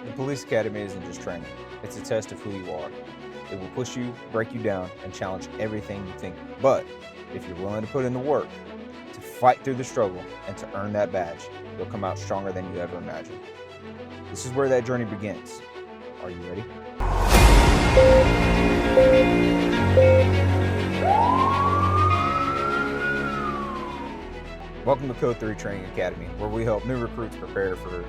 The police academy isn't just training, it's a test of who you are. It will push you, break you down, and challenge everything you think. But if you're willing to put in the work, to fight through the struggle, and to earn that badge, you'll come out stronger than you ever imagined. This is where that journey begins. Are you ready? Welcome to Code 3 Training Academy, where we help new recruits prepare for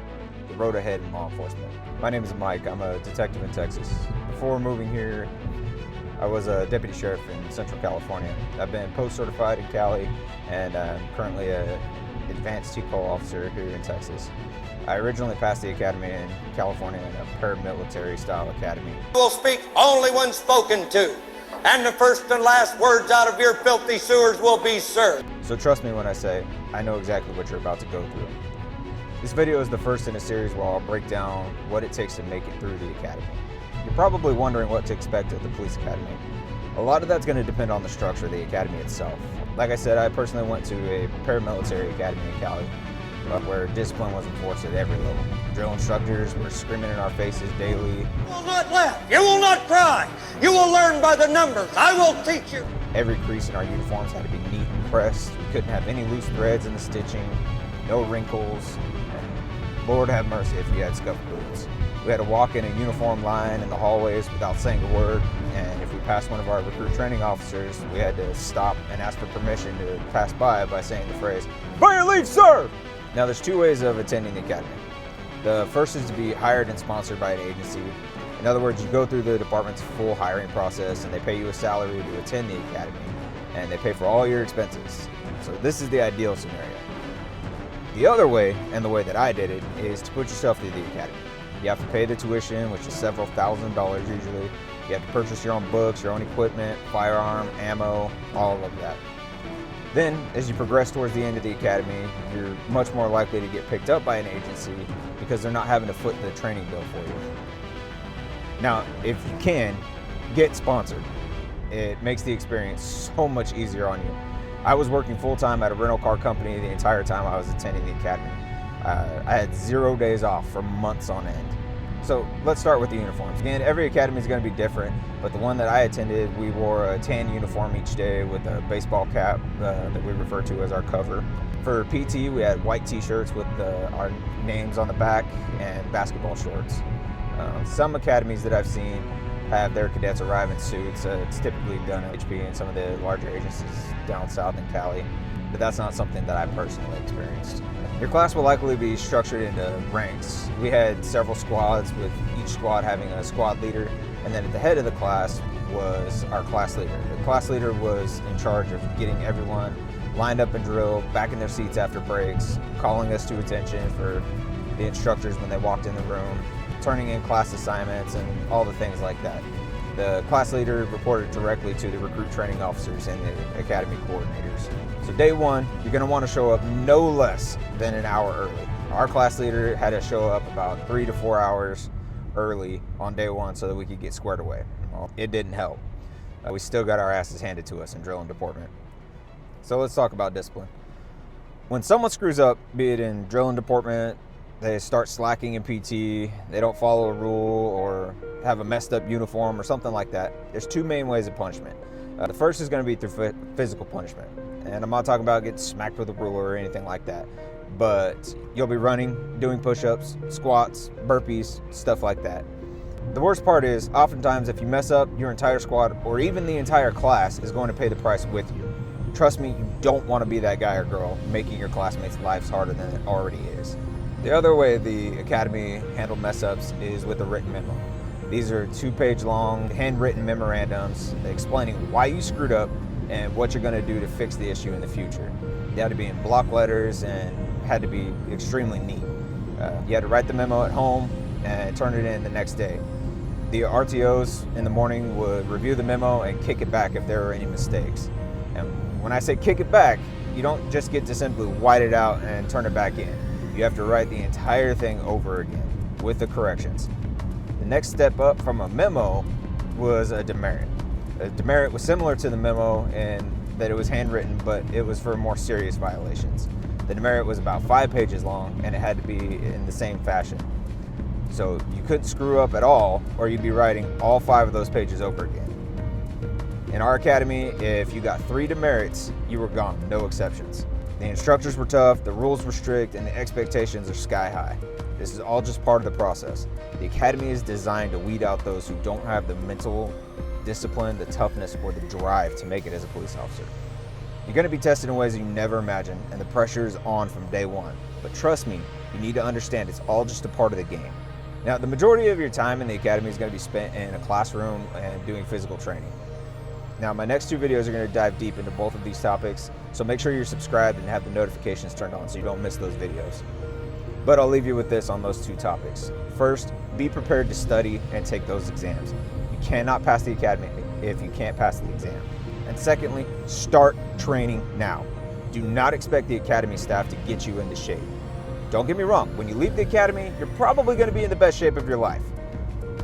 the road ahead in law enforcement. My name is Mike. I'm a detective in Texas. Before moving here, I was a deputy sheriff in Central California. I've been post-certified in Cali, and I'm currently an advanced TCOL officer here in Texas. I originally passed the academy in California in a paramilitary style academy. You will speak only when spoken to, and the first and last words out of your filthy sewers will be served. So trust me when I say, I know exactly what you're about to go through. This video is the first in a series where I'll break down what it takes to make it through the academy. You're probably wondering what to expect at the police academy. A lot of that's going to depend on the structure of the academy itself. Like I said, I personally went to a paramilitary academy in Cali, where discipline was enforced at every level. Drill instructors were screaming in our faces daily. You will not laugh. You will not cry. You will learn by the numbers. I will teach you. Every crease in our uniforms had to be neat and pressed. We couldn't have any loose threads in the stitching, no wrinkles, and Lord have mercy if we had scuffed boots. We had to walk in a uniform line in the hallways without saying a word, and if we passed one of our recruit training officers, we had to stop and ask for permission to pass by saying the phrase, "By your leave, sir!" Now there's two ways of attending the academy. The first is to be hired and sponsored by an agency. In other words, you go through the department's full hiring process and they pay you a salary to attend the academy, and they pay for all your expenses. So this is the ideal scenario. The other way, and the way that I did it, is to put yourself through the academy. You have to pay the tuition, which is several $1,000s usually. You have to purchase your own books, your own equipment, firearm, ammo, all of that. Then, as you progress towards the end of the academy, you're much more likely to get picked up by an agency because they're not having to foot the training bill for you. Now, if you can, get sponsored. It makes the experience so much easier on you. I was working full-time at a rental car company the entire time I was attending the academy. I had 0 days off for months on end. So let's start with the uniforms. Again, every academy is going to be different, but the one that I attended, we wore a tan uniform each day with a baseball cap that we refer to as our cover. For PT, we had white t-shirts with our names on the back and basketball shorts. Some academies that I've seen have their cadets arrive in suits. It's typically done at HP and some of the larger agencies down south in Cali, but that's not something that I personally experienced. Your class will likely be structured into ranks. We had several squads, with each squad having a squad leader, and then at the head of the class was our class leader. The class leader was in charge of getting everyone lined up and drilled, back in their seats after breaks, calling us to attention for the instructors when they walked in the room, turning in class assignments, and all the things like that. The class leader reported directly to the recruit training officers and the academy coordinators. So day one, you're going to want to show up no less than an hour early. Our class leader had to show up about 3 to 4 hours early on day one so that we could get squared away. Well, it didn't help. We still got our asses handed to us in drill and deportment. So let's talk about discipline. When someone screws up, be it in drill and deportment, they start slacking in PT, they don't follow a rule, or have a messed up uniform or something like that, there's two main ways of punishment. The first is going to be through physical punishment. And I'm not talking about getting smacked with a ruler or anything like that, but you'll be running, doing push-ups, squats, burpees, stuff like that. The worst part is, oftentimes if you mess up, your entire squad or even the entire class is going to pay the price with you. Trust me, you don't want to be that guy or girl making your classmates' lives harder than it already is. The other way the academy handled mess-ups is with a written memo. These are 2-page long, handwritten memorandums explaining why you screwed up and what you're going to do to fix the issue in the future. They had to be in block letters and had to be extremely neat. You had to write the memo at home and turn it in the next day. The RTOs in the morning would review the memo and kick it back if there were any mistakes. And when I say kick it back, you don't just get to simply white it out and turn it back in. You have to write the entire thing over again with the corrections. The next step up from a memo was a demerit. A demerit was similar to the memo in that it was handwritten, but it was for more serious violations. The demerit was about 5 pages long, and it had to be in the same fashion. So you couldn't screw up at all, or you'd be writing all 5 of those pages over again. In our academy, if you got 3 demerits, you were gone, no exceptions. The instructors were tough, the rules were strict, and the expectations are sky high. This is all just part of the process. The academy is designed to weed out those who don't have the mental discipline, the toughness, or the drive to make it as a police officer. You're going to be tested in ways you never imagined, and the pressure is on from day one. But trust me, you need to understand it's all just a part of the game. Now, the majority of your time in the academy is going to be spent in a classroom and doing physical training. Now, my next 2 videos are going to dive deep into both of these topics, so make sure you're subscribed and have the notifications turned on so you don't miss those videos. But I'll leave you with this on those 2 topics. First, be prepared to study and take those exams. You cannot pass the academy if you can't pass the exam. And secondly, start training now. Do not expect the academy staff to get you into shape. Don't get me wrong, when you leave the academy, you're probably going to be in the best shape of your life.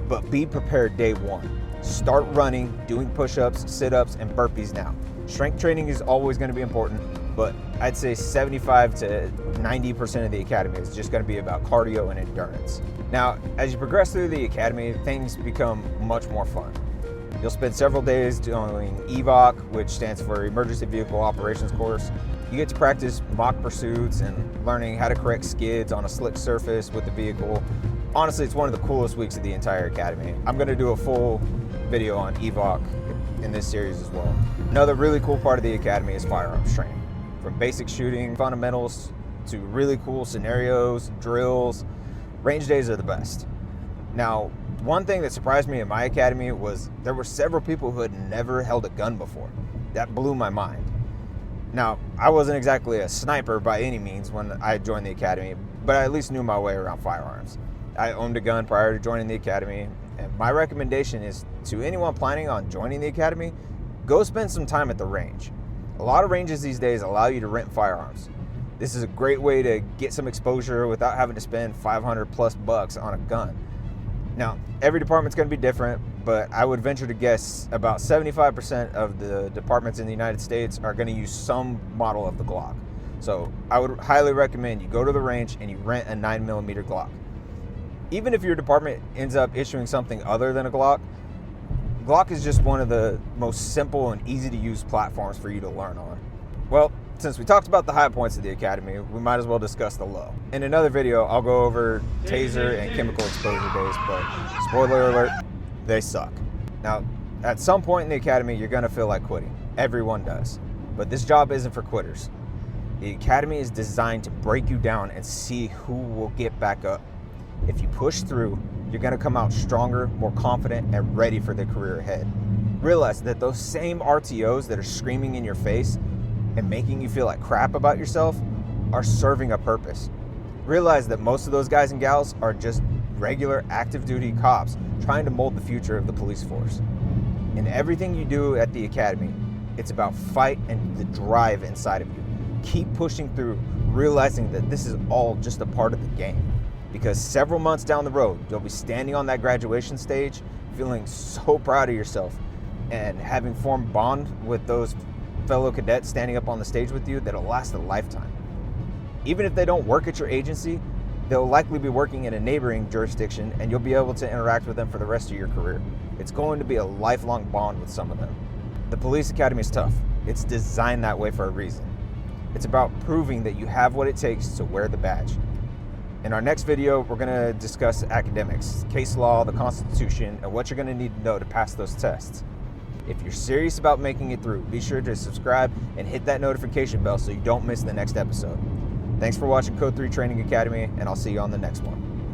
But be prepared day one. Start running, doing push-ups, sit-ups, and burpees now. Strength training is always going to be important, but I'd say 75 to 90% of the academy is just going to be about cardio and endurance. Now, as you progress through the academy, things become much more fun. You'll spend several days doing EVOC, which stands for Emergency Vehicle Operations course. You get to practice mock pursuits and learning how to correct skids on a slick surface with the vehicle. Honestly, it's one of the coolest weeks of the entire academy. I'm going to do a full video on EVOC in this series as well. Another really cool part of the academy is firearms training. From basic shooting fundamentals to really cool scenarios, drills, range days are the best. Now, one thing that surprised me in my academy was there were several people who had never held a gun before. That blew my mind. Now, I wasn't exactly a sniper by any means when I joined the academy, but I at least knew my way around firearms. I owned a gun prior to joining the academy, and my recommendation is to anyone planning on joining the academy, go spend some time at the range. A lot of ranges these days allow you to rent firearms. This is a great way to get some exposure without having to spend $500+ on a gun. Now, every department's going to be different, but I would venture to guess about 75% of the departments in the United States are going to use some model of the Glock. So I would highly recommend you go to the range and you rent a 9mm Glock. Even if your department ends up issuing something other than a Glock, Glock is just one of the most simple and easy to use platforms for you to learn on. Well, since we talked about the high points of the academy, we might as well discuss the low. In another video, I'll go over Taser and chemical exposure days, but spoiler alert, they suck. Now, at some point in the academy, you're gonna feel like quitting. Everyone does. But this job isn't for quitters. The academy is designed to break you down and see who will get back up. If you push through, you're gonna come out stronger, more confident, and ready for the career ahead. Realize that those same RTOs that are screaming in your face and making you feel like crap about yourself are serving a purpose. Realize that most of those guys and gals are just regular active duty cops trying to mold the future of the police force. In everything you do at the academy, it's about fight and the drive inside of you. Keep pushing through, realizing that this is all just a part of the game. Because several months down the road, you'll be standing on that graduation stage, feeling so proud of yourself and having formed bond with those fellow cadets standing up on the stage with you that'll last a lifetime. Even if they don't work at your agency, they'll likely be working in a neighboring jurisdiction and you'll be able to interact with them for the rest of your career. It's going to be a lifelong bond with some of them. The police academy is tough. It's designed that way for a reason. It's about proving that you have what it takes to wear the badge. In our next video, we're going to discuss academics, case law, the Constitution, and what you're going to need to know to pass those tests. If you're serious about making it through, be sure to subscribe and hit that notification bell so you don't miss the next episode. Thanks for watching Code 3 Training Academy, and I'll see you on the next one.